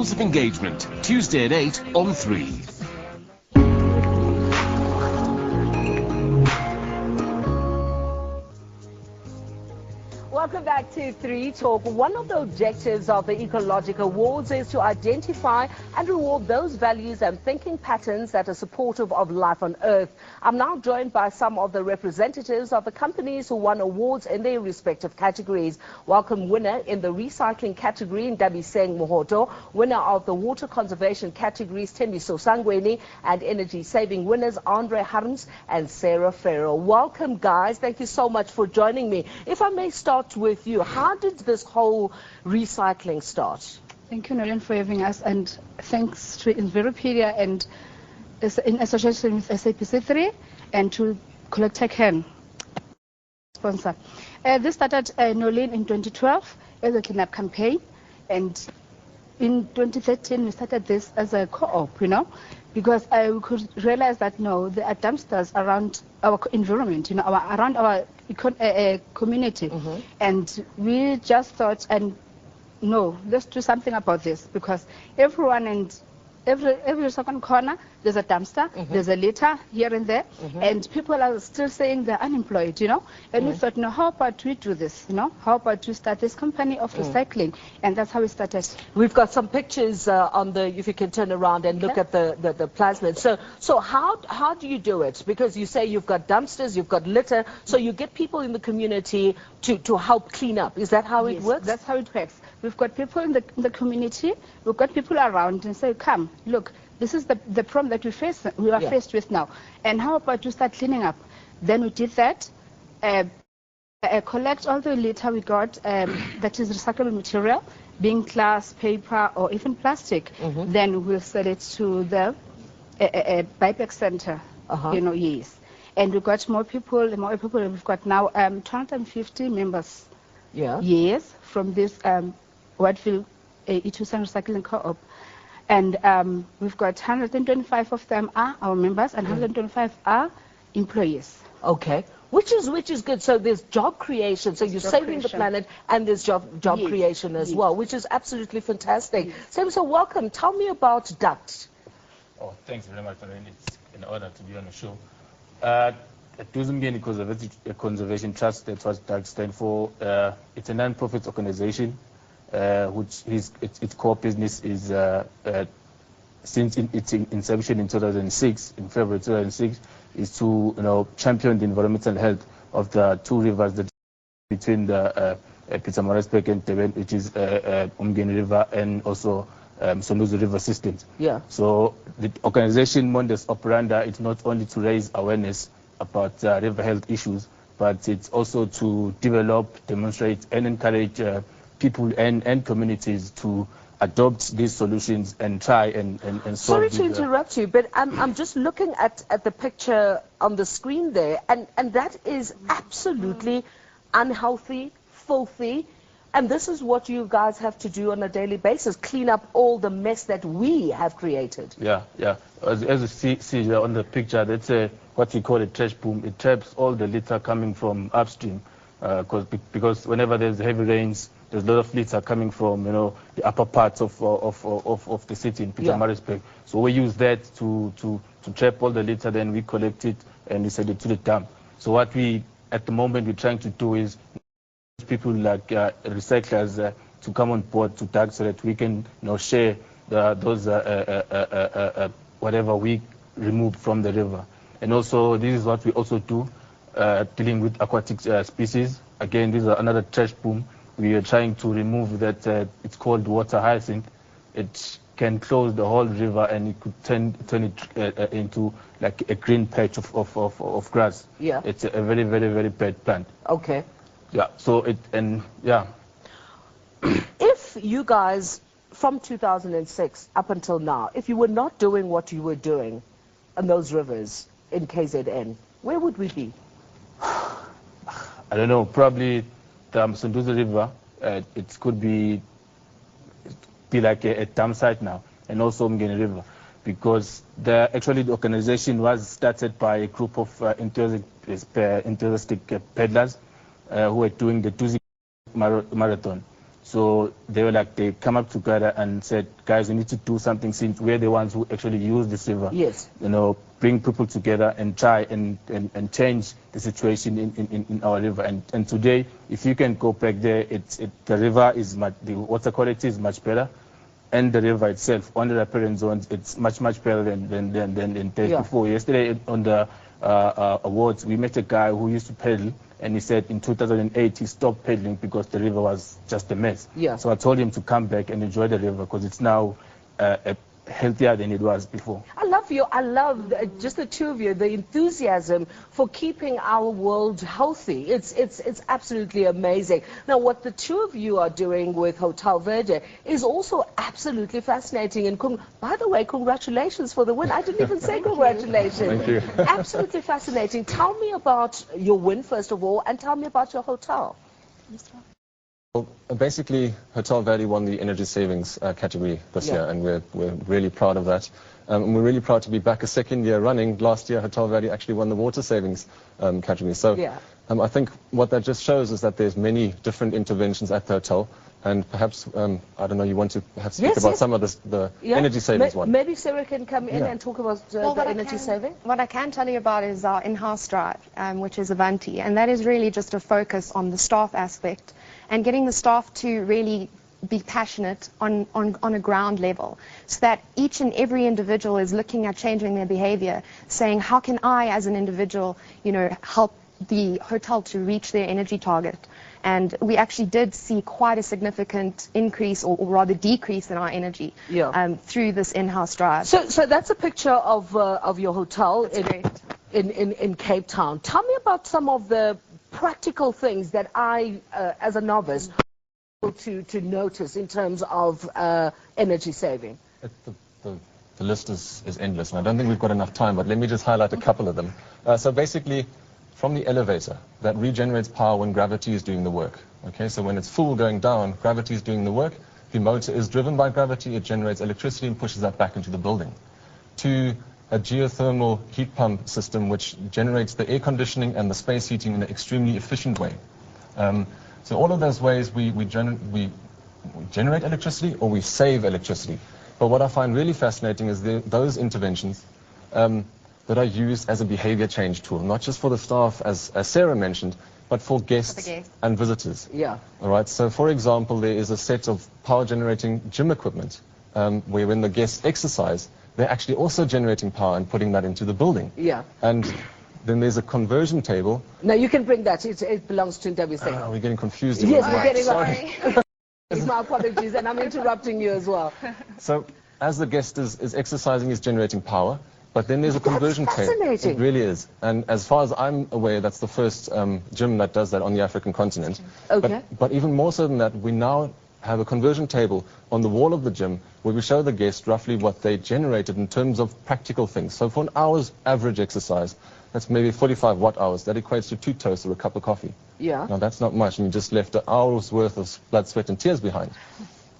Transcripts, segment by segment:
Rules of Engagement, Tuesday at 8 on 3. Welcome back to 3 Talk. One of the objectives of the Ecologic Awards is to identify and reward those values and thinking patterns that are supportive of life on Earth. I'm now joined by some of the representatives of the companies who won awards in their respective categories. Welcome winner in the recycling category, Ndabiseng Mohoto, winner of the water conservation categories, Tembiso Sangweni, and energy saving winners, Andre Harms and Sarah Farrell. Welcome, guys. Thank you so much for joining me. If I may start with you, how did this whole recycling start? Thank you, Nolene, for having us, and thanks to Enviropedia and in association with SABC 3 and to Ecologic sponsor. This started, Nolene, in 2012 as a cleanup campaign, and in 2013 we started this as a co-op, because we could realize that there are dumpsters around our environment, around our community, and we just thought, let's do something about this, because everyone and every second corner there's a dumpster, there's a litter here and there, and people are still saying they're unemployed, and we thought, how about we do this, how about we start this company of recycling, and that's how we started. We've got some pictures on the, if you can turn around and look at the plasmid. So how do you do it? Because you say you've got dumpsters, you've got litter, so you get people in the community to help clean up. Is that how it works? That's how it works. We've got people in the community, we've got people around and say, come, look, this is the problem that we are faced with now. And how about you start cleaning up? Then we did that, collect all the litter we got that is recyclable material, being glass, paper, or even plastic. Then we'll sell it to the buyback center, yes. And we got more people. We've got now 250 members. Yes, from this Whitefield E2 Recycling Co-op. And we've got 125 of them are our members and 125 are employees. Okay, which is good. So there's job creation. So you're saving the planet, and there's job creation as well, which is absolutely fantastic. So welcome. Tell me about DUCT. Oh, thanks very much, Nolene. It's an honor to be on the show. At Conservation Trust, that's what DUCT stands for. It's a non-profit organization, which its core business is, since its inception in 2006, in February 2006, is to champion the environmental health of the two rivers that between the Pietermaritzburg and Durban, which is Umgeni River and also Sonduzo River systems. So the organization modus operandi, it's not only to raise awareness about river health issues, but it's also to develop, demonstrate, and encourage people and communities to adopt these solutions and try and solve. Sorry to interrupt you, but I'm just looking at the picture on the screen there, and that is absolutely unhealthy, filthy. And this is what you guys have to do on a daily basis, clean up all the mess that we have created. Yeah. As you see here on the picture, that's what we call a trash boom. It traps all the litter coming from upstream, because whenever there's heavy rains, there's a lot of litter coming from the upper parts of the city in Pietermaritzburg. So we use that to trap all the litter, then we collect it and we send it to the dump. So what we at the moment we're trying to do is people like recyclers to come on board to DUCT so that we can share those whatever we remove from the river. And also this is what we also do dealing with aquatic species. Again, this is another trash boom. We are trying to remove that, it's called water hyacinth. It can close the whole river and it could turn it into like a green patch of grass. It's a very, very, very bad plant. Okay. So if you guys, from 2006 up until now, if you were not doing what you were doing on those rivers in KZN, where would we be? I don't know, probably the Sonduzo River, it could be like a dump site now, and also Umgeni River, because the organization was started by a group of enthusiastic peddlers who were doing the Tuzi marathon. So they were like, they come up together and said, guys, we need to do something since we're the ones who actually use this river. Yes. You know, bring people together and try and change the situation in our river. And today, if you can go back there, the river is the water quality is much better. And the river itself, on the riparian zones, it's much better than days before. Yesterday on the awards, we met a guy who used to paddle, and he said in 2008 he stopped paddling because the river was just a mess. Yeah. So I told him to come back and enjoy the river because it's now healthier than it was before. I love just the two of you, the enthusiasm for keeping our world healthy. It's absolutely amazing. Now, what the two of you are doing with Hotel Verde is also absolutely fascinating. And by the way, congratulations for the win. I didn't even say congratulations. Thank you. Absolutely fascinating. Tell me about your win, first of all, and tell me about your hotel. Well, basically, Hotel Verde won the energy savings category this year, and we're really proud of that. And we're really proud to be back a second year running. Last year, Hotel Verde actually won the water savings category. So I think what that just shows is that there's many different interventions at the hotel. And perhaps, I don't know, you want to perhaps speak about some of the energy savings one. Maybe Sarah can come in and talk about the energy saving. What I can tell you about is our in-house drive, which is Avanti. And that is really just a focus on the staff aspect and getting the staff to really be passionate on a ground level, so that each and every individual is looking at changing their behavior, saying, how can I as an individual, you know, help the hotel to reach their energy target? And we actually did see quite a significant increase, or rather decrease, in our energy through this in-house drive. So that's a picture of your hotel in Cape Town. Tell me about some of the practical things that I, as a novice, to notice in terms of energy saving. The list is endless, and I don't think we've got enough time, but let me just highlight a couple of them. So basically, from the elevator, that regenerates power when gravity is doing the work. Okay, so when it's full going down, gravity is doing the work, the motor is driven by gravity, it generates electricity and pushes that back into the building. To a geothermal heat pump system which generates the air conditioning and the space heating in an extremely efficient way. So all of those ways we generate electricity or we save electricity. But what I find really fascinating is those interventions that are used as a behavior change tool, not just for the staff, as Sarah mentioned, but for guests and visitors. Yeah. All right. So, for example, there is a set of power generating gym equipment where when the guests exercise, they're actually also generating power and putting that into the building. Yeah. And then there's a conversion table. No, you can bring that. It belongs to WC. We're getting confused. Yes, we're getting sorry. My apologies, and I'm interrupting you as well. So, as the guest is exercising, is generating power. But then there's a conversion table. It really is. And as far as I'm aware, that's the first gym that does that on the African continent. Okay. But even more so than that, we now have a conversion table on the wall of the gym where we show the guest roughly what they generated in terms of practical things. So for an hour's average exercise, that's maybe 45 watt hours. That equates to 2 toasts or a cup of coffee. Yeah. Now that's not much, and you just left an hour's worth of blood, sweat, and tears behind.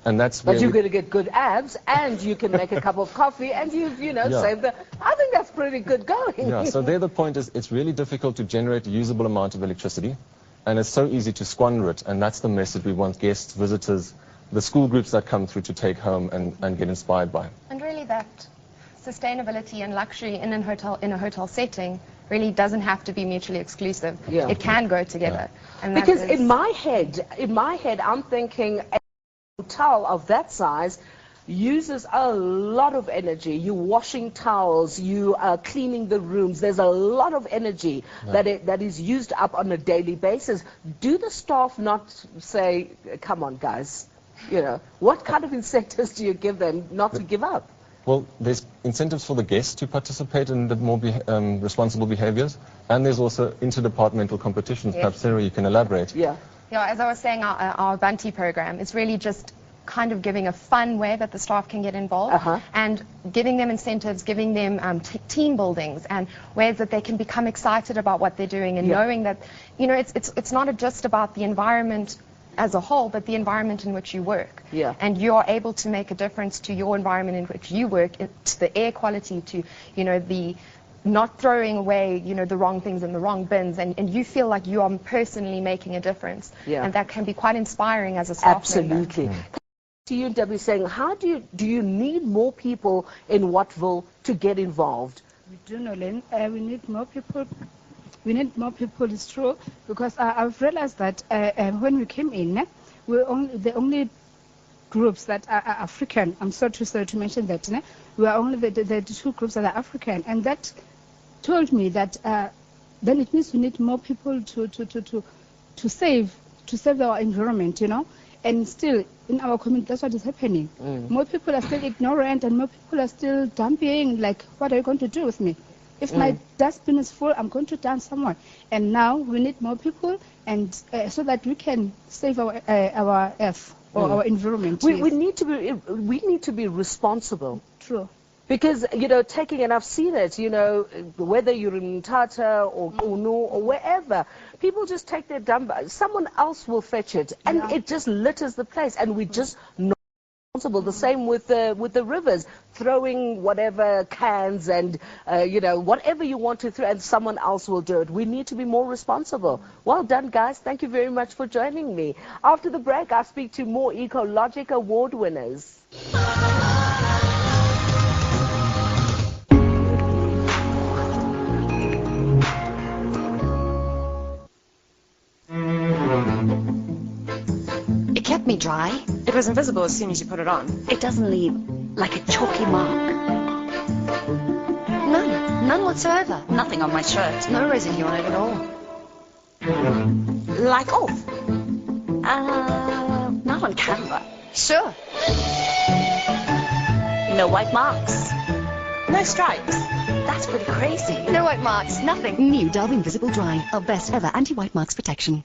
And that's but you're going to get good abs, and you can make a cup of coffee, and you know, save the... I think that's pretty good going. Yeah, so there the point is, it's really difficult to generate a usable amount of electricity, and it's so easy to squander it, and that's the message we want guests, visitors, the school groups that come through to take home and get inspired by. And really that sustainability and luxury in a hotel setting really doesn't have to be mutually exclusive. Yeah. It can go together. Yeah. And because in my head, I'm thinking... hotel of that size uses a lot of energy. You're washing towels, you are cleaning the rooms. There's a lot of energy that is used up on a daily basis. Do the staff not say, come on guys, you know, what kind of incentives do you give them not to give up? Well, there's incentives for the guests to participate in the more responsible behaviors, and there's also interdepartmental competitions. Perhaps Sarah, you can elaborate. Yeah, as I was saying, our Avanti program is really just kind of giving a fun way that the staff can get involved and giving them incentives, giving them team buildings and ways that they can become excited about what they're doing and knowing that, you know, it's not just about the environment as a whole, but the environment in which you work. Yeah. And you are able to make a difference to your environment in which you work, to the air quality, to, you know, the not throwing away, you know, the wrong things in the wrong bins, and you feel like you are personally making a difference. Yeah. And that can be quite inspiring as a staff member. Absolutely. To you, Debbie, saying, how do you need more people in Wattville to get involved? We do, Nolene. We need more people. We need more people, it's true, because I've realized that when we came in, we're the only groups that are African. I'm sorry to mention that. We are only the two groups that are African, and that told me that then it means we need more people to save our environment, you know. And still, in our community, that's what is happening. More people are still ignorant, and more people are still dumping, like, what are you going to do with me? If my dustbin is full, I'm going to dump somewhere. And now we need more people, and so that we can save our earth or our environment. We need to be responsible. True. Because, you know, taking, and I've seen it, you know, whether you're in Tata or Unu or wherever, people just take their dump, someone else will fetch it, and it just litters the place, and we just not responsible. The same with the rivers, throwing whatever cans and, you know, whatever you want to throw, and someone else will do it. We need to be more responsible. Well done, guys. Thank you very much for joining me. After the break, I'll speak to more Ecologic Award winners. It kept me dry. It was invisible as soon as you put it on. It doesn't leave like a chalky mark. None whatsoever. Nothing on my shirt. No residue on it at all. Like off? Not on camera. Sure. No white marks. No stripes. That's pretty crazy. No white marks. Nothing. New Dove Invisible Dry, our best ever anti-white marks protection.